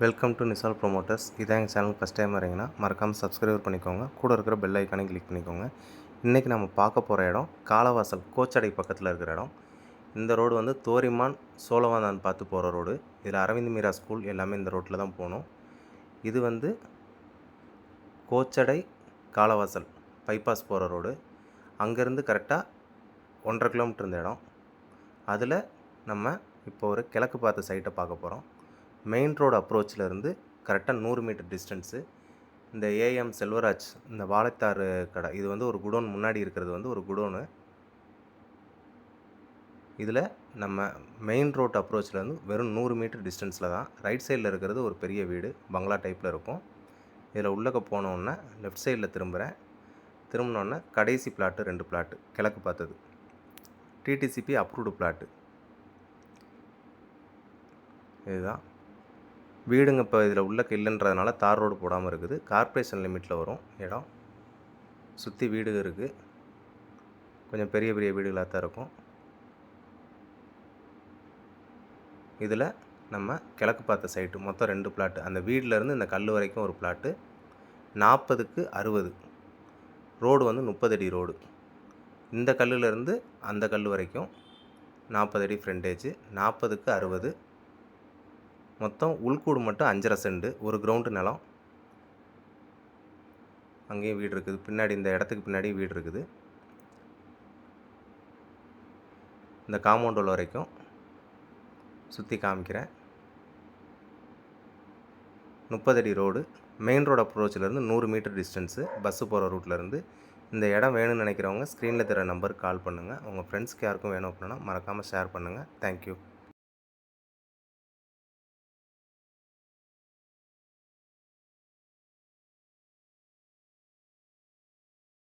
Welcome to நிசால் promoters. இதான் எங்கள் channel first time வரீங்கன்னா மறக்காமல் சப்ஸ்கிரைப் பண்ணிக்கோங்க. கூட இருக்கிற பெல் ஐக்கானை கிளிக் பண்ணிக்கோங்க. இன்றைக்கி நம்ம பார்க்க போகிற இடம் காலவாசல் கோச்சடை பக்கத்தில் இருக்கிற இடம். இந்த ரோடு வந்து தோரிமான் சோழவந்தான் பார்த்து போகிற ரோடு. இதில் அரவிந்த் மீரா ஸ்கூல் எல்லாமே இந்த ரோட்டில் தான் போகணும். இது வந்து கோச்சடை காலவாசல் பைபாஸ் போகிற ரோடு. அங்கேருந்து கரெக்டாக 1.5 கிலோமீட்டர் இந்த இடம். அதில் நம்ம இப்போ ஒரு கிழக்கு பார்த்த சைட்டை பார்க்க போகிறோம். மெயின் ரோடு அப்ரோச்சில் இருந்து கரெக்டாக 100 மீட்டர் டிஸ்டன்ஸு. இந்த ஏஎம் செல்வராஜ் இந்த வாழைத்தாறு கடை, இது வந்து ஒரு குடோன். முன்னாடி இருக்கிறது வந்து ஒரு குடோனு. இதில் நம்ம மெயின் ரோட் அப்ரோச்சிலேருந்து வெறும் 100 மீட்டர் டிஸ்டன்ஸில் தான். ரைட் சைடில் இருக்கிறது ஒரு பெரிய வீடு, பங்களா டைப்பில் இருக்கும். இதில் உள்ளக்க போனோன்னே லெஃப்ட் சைடில் திரும்பினோன்னே கடைசி பிளாட்டு 2 பிளாட்டு கிழக்கு பார்த்தது. டிடிசிபி அப்ரூவ்டு பிளாட்டு இதுதான் வீடுங்க. இப்போ இதில் உள்ளக்க இல்லைன்றதுனால தார் ரோடு போடாமல் இருக்குது. கார்ப்பரேஷன் லிமிட்டில் வரும் இடம். சுற்றி வீடு இருக்குது. கொஞ்சம் பெரிய பெரிய வீடுகளாக தான் இருக்கும். இதில் நம்ம கிழக்கு பார்த்த சைட்டு மொத்தம் 2 பிளாட்டு. அந்த வீட்டிலேருந்து இந்த கல் வரைக்கும் ஒரு பிளாட்டு. 40க்கு 60 ரோடு வந்து 30 அடி ரோடு. இந்த கல்லுலேருந்து அந்த கல் வரைக்கும் 40 அடி ஃப்ரண்டேஜ். 40க்கு 60 மொத்தம். உள்கூடு மட்டும் 5.5 சென்ட், ஒரு கிரவுண்டு நிலம். அங்கேயும் வீடு இருக்குது. பின்னாடி இந்த இடத்துக்கு பின்னாடி வீடு இருக்குது. இந்த காம்பவுண்ட் உள்ள வரைக்கும் சுற்றி காமிக்கிறேன். 30 அடி ரோடு. மெயின் ரோடு அப்ரோச்சிலேருந்து 100 மீட்டர் டிஸ்டன்ஸு பஸ்ஸு போகிற ரூட்லேருந்து. இந்த இடம் வேணும்னு நினைக்கிறவங்க ஸ்க்ரீனில் தர நம்பருக்கு கால் பண்ணுங்கள். உங்கள் ஃப்ரெண்ட்ஸ்க்கு யாருக்கும் வேணும் அப்படின்னா மறக்காமல் ஷேர் பண்ணுங்கள். தேங்க்யூ.